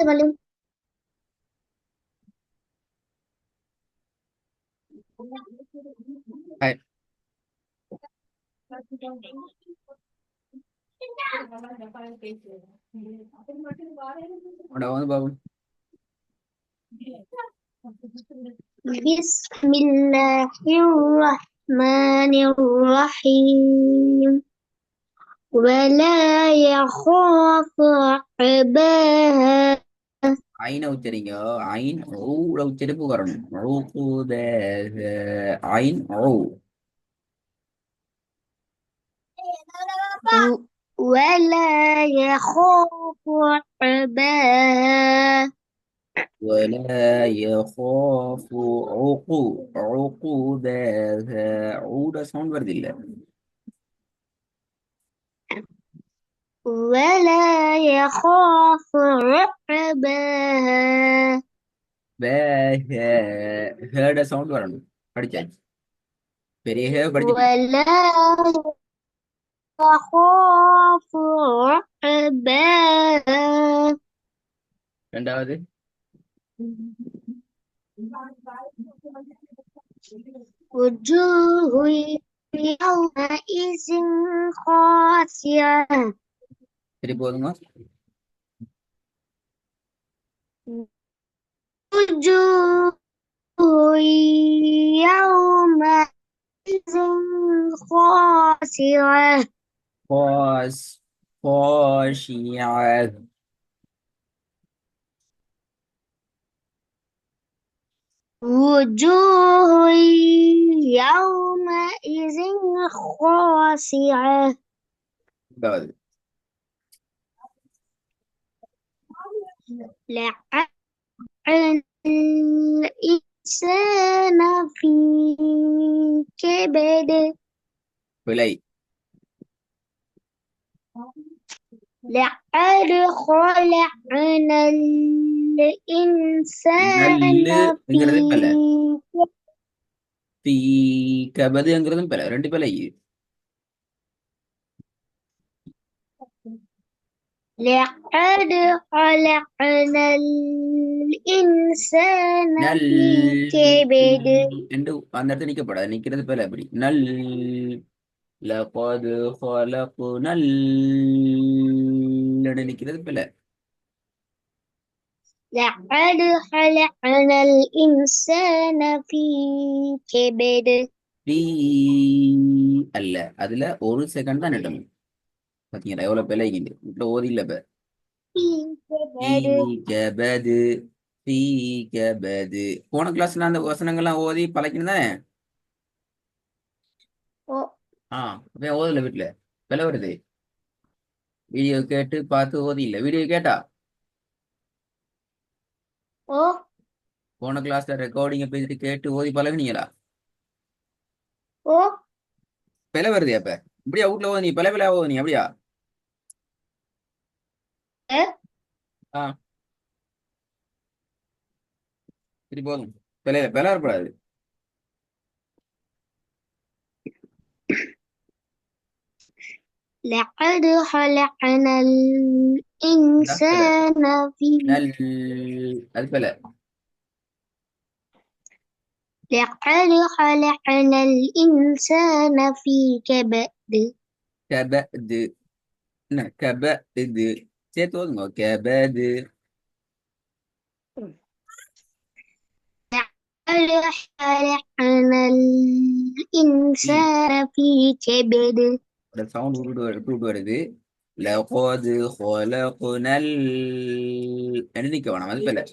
معلم. هاي udah bangun bangun. بسم الله الرحمن الرحيم ولا يخاف عقباها. عين உச்சரிங்க عين ஊட உச்சரிப்பு வரணும் عقوبة عين عو ولا يخاف عقباها. ولا يخاف عقوبتها عود சவுண்ட் வருது இல்ல ولا يخاف عقباها. ஹேட சவுண்ட் வரணும் படிச்சாச்சு பெரிய ஹே படிச்சுட்டீங்க ولا يخاف عقباها. ரெண்டாவது وجوه يومئذ خاشعة. திருப்பி போதுங்க وجوه يومئذ خاشعة. خاص خاشعة وجوه يومئذ خاشعة. ரெண்டாவது لعن الإنسان في كبد. விலை لقد خلقنا الإنسان في நல்லுங்கிறது பல தீ கபதுங்கிறதும் பல ரெண்டு பல لقد خلقنا الإنسان நல் في كبد. என்று அந்த இடத்துல நிக்கப்படாது நிக்கிறது பல அப்படி நல் லகது خلقنا நிக்கிறது பல لقد خلقنا الإنسان في كبد. தீ அல்ல அதுல ஒரு செகண்ட் தான் நிட்டணும் பாத்தீங்களா எவ்வளவு பிழை வீட்டுல ஓதி இல்ல இப்ப في தீ كبد. கபது தீ கபது போன கிளாஸ்ல அந்த வசனங்கள்லாம் ஓதி பழக்கணும் தானே أو அப்ப ஓதல வீட்டுல பிழை வருது வீடியோ கேட்டு பார்த்து ஓதி இல்ல வீடியோ கேட்டா أو போன கிளாஸ்ல ரெக்கார்டிங்க பேசிட்டு கேட்டு ஓதி பழகுனீங்களா أو பிழை வருது அப்ப இப்படியா வீட்டுல ஓதி பிழை பிழை ஓதி அப்படியா ஆ சரி போதும் பிழை பிழை வரக்கூடாது لقد خلقنا இந்தா பிழை الإنسان في நல் அது பிழை لقد خلقنا الإنسان في كبد. கபது என்ன கபது சேர்த்து ஓதுங்க கபது لقد خلقنا الإنسان في كبد. சவுண்ட் விட்டு வருது லகது خلقنال நிக்க வேணாம் அது பிழை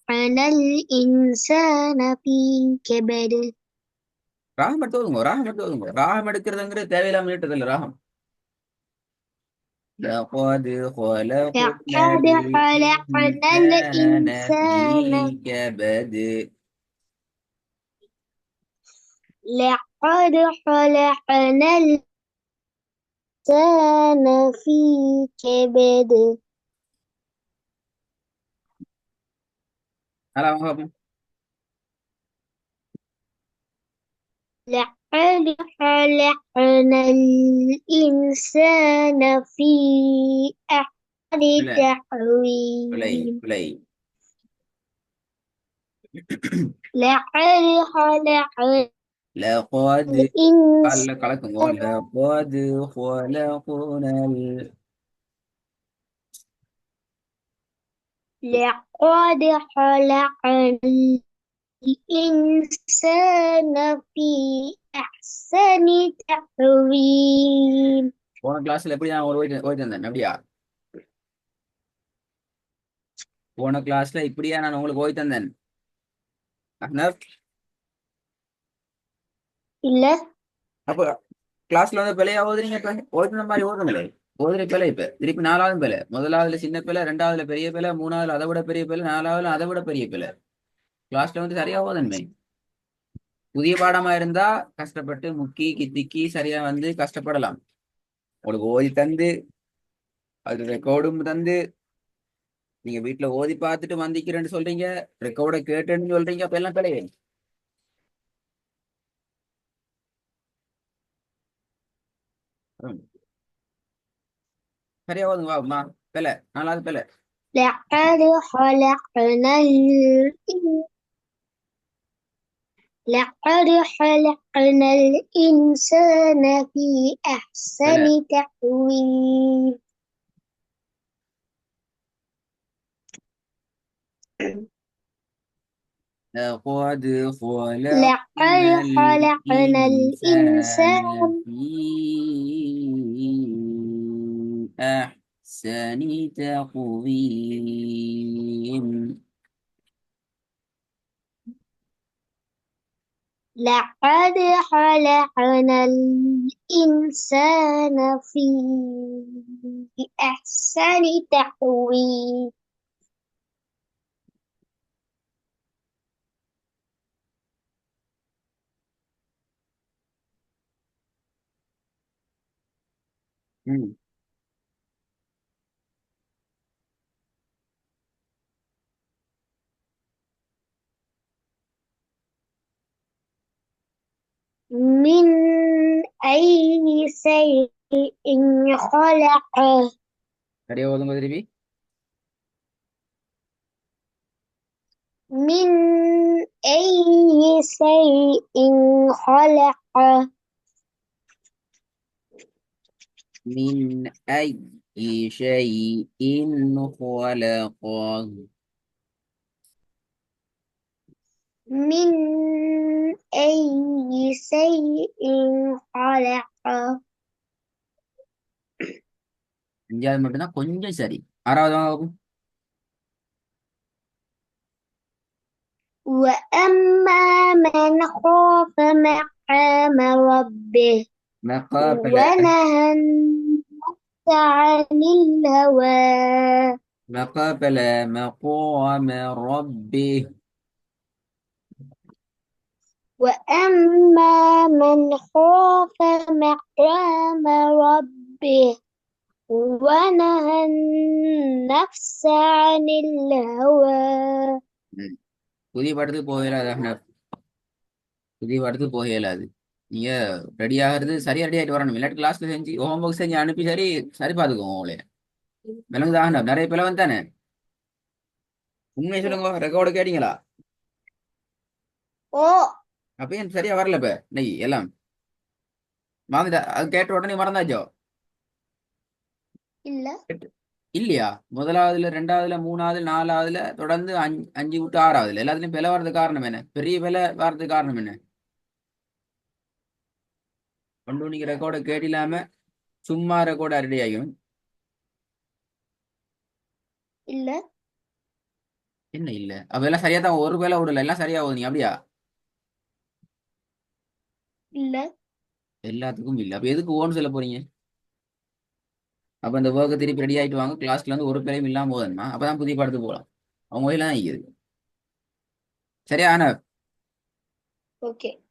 خلقنا الإنسان في كبد. ராகம் எடுத்து ஓதுங்க ராகம் எடுத்து ஓதுங்க ராகம் எடுக்கிறதுங்கிறது தேவையில்லாம நீட்டது இல்ல ராகம் لقد خلقنا لقد خلقنا الإنسان في الإنسان كبد لقد خلقنا الإنسان في كبد. நல்லா வாங்க பாப்போம் خلقنا الإنسان في أحسن பிழை பிழை تقويم பிழை. لقد خلقنا لقد الإنسان قال கலக்குங்க. لقد خلقنا لقد خلقنا الإنسان في أحسن تقويم போன கிளாஸ்ல எப்படி நான் ஓய்ட்டு ஓய்ட்டு இருந்தேன் அப்படியா? போன கிளாஸ்ல இப்படியா நான் உங்களுக்கு ஓய்ட்டு தந்தேன்? அஹ்னப், இல்ல அப்ப கிளாஸ்ல வந்து பிழையா ஓதுறீங்க? இப்ப ஓய்ட்டு மாதிரி ஓதுங்களே. ஓதுற பிழை இப்ப திருப்பி நாலாவது பிழை. முதலாவதுல சின்ன பிழை, ரெண்டாவதுல பெரிய பிழை, மூணாவதுல அதை விட பெரிய பிழை, நாலாவதுல அதை விட பெரிய பிழை. கிளாஸ்ல வந்து சரியா ஓதன்மை. புதிய பாடமா இருந்தா கஷ்டப்பட்டு முக்கி கித்திக்கி சரியா வந்து கஷ்டப்படலாம். உங்களுக்கு ஓதி தந்து அது ரெக்கார்டும் தந்து நீங்க வீட்டுல ஓதி பார்த்துட்டு வந்திக்கிறேன்னு சொல்றீங்க, ரெக்கார்டை கேட்டேன்னு சொல்றீங்க, அப்ப எல்லாம் பிழையே. சரியா ஓதுங்க வாமா. பிழை நாலாவது பிழை. لقد خلقنا لقد خلقنا الإنسان في أحسن பிழை. تقويم لقد لقد خلقنا خلقنا الإنسان الإنسان في أحسن تقويم. لقد خلقنا الإنسان في أحسن تقويم ம். من أي شيء خلقه சரியா ஓதுங்க திருப்பி. من أي شيء خلقه من أي شيء خلقه. من أي شيء خلقه அஞ்சாவது மட்டும்தான் கொஞ்சம் சரி. ஆறாவது வாங்க. وأما من خاف مقام ربه مقابل ونهى النفس عن الهوى مقابل مقام ربه. وأما من خاف مقام ربه ونهى النفس عن الهوى ம். புதிய படத்துக்கு போக இயலாது. புதிய படத்துக்கு போக இயலாது. நீங்க ரெடி ஆகிறது சரியா ரெடி ஆகிட்டு வரணும். இல்லாட்டி கிளாஸ்ல செஞ்சு ஹோம்ஒர்க் செஞ்சு அனுப்பி சரி சரி பார்த்துக்கோங்க உங்களே. விலங்குதான் நிறைய பிள்ளை தானே. உண்மையை சொல்லுங்க, ரெக்கார்டு கேட்டீங்களா? ஓ அப்ப ஏன் சரியா வரல இப்ப இன்னைக்கு எல்லாம் வாங்கிட்டா? அது கேட்ட உடனே மறந்தாச்சோ? இல்ல இல்லையா? முதலாவதுல, ரெண்டாவதுல, மூணாவதுல, நாலாவதுல தொடர்ந்து அஞ்சு விட்டு ஆறாவதுல எல்லாத்துலயும் பிழை வர்றதுக்கு காரணம் என்ன? பெரிய பிழை வர்றதுக்கு காரணம் என்ன? கொண்டு நீங்க ரெக்கார்டை கேட்டில்லாம சும்மா ரெக்கார்டு ரெடி ஆகும். இல்ல என்ன இல்ல? அப்ப எல்லாம் சரியா தான், ஒரு வேலை விடல, எல்லாம் சரியா ஓதுனீங்க அப்படியா? இல்ல எல்லாத்துக்கும் இல்ல. அப்ப எதுக்கு ஓன்னு சொல்ல போறீங்க? அப்ப அந்த ஒர்க்கை திருப்பி ரெடி ஆயிட்டு வாங்க. கிளாஸ்ல வந்து ஒரு பிழையும் இல்லாம போதுமா? அப்பதான் புதிய படத்துக்கு போகலாம். அவங்க வயலாம் இருக்குது. சரியா ஆனா ஓகே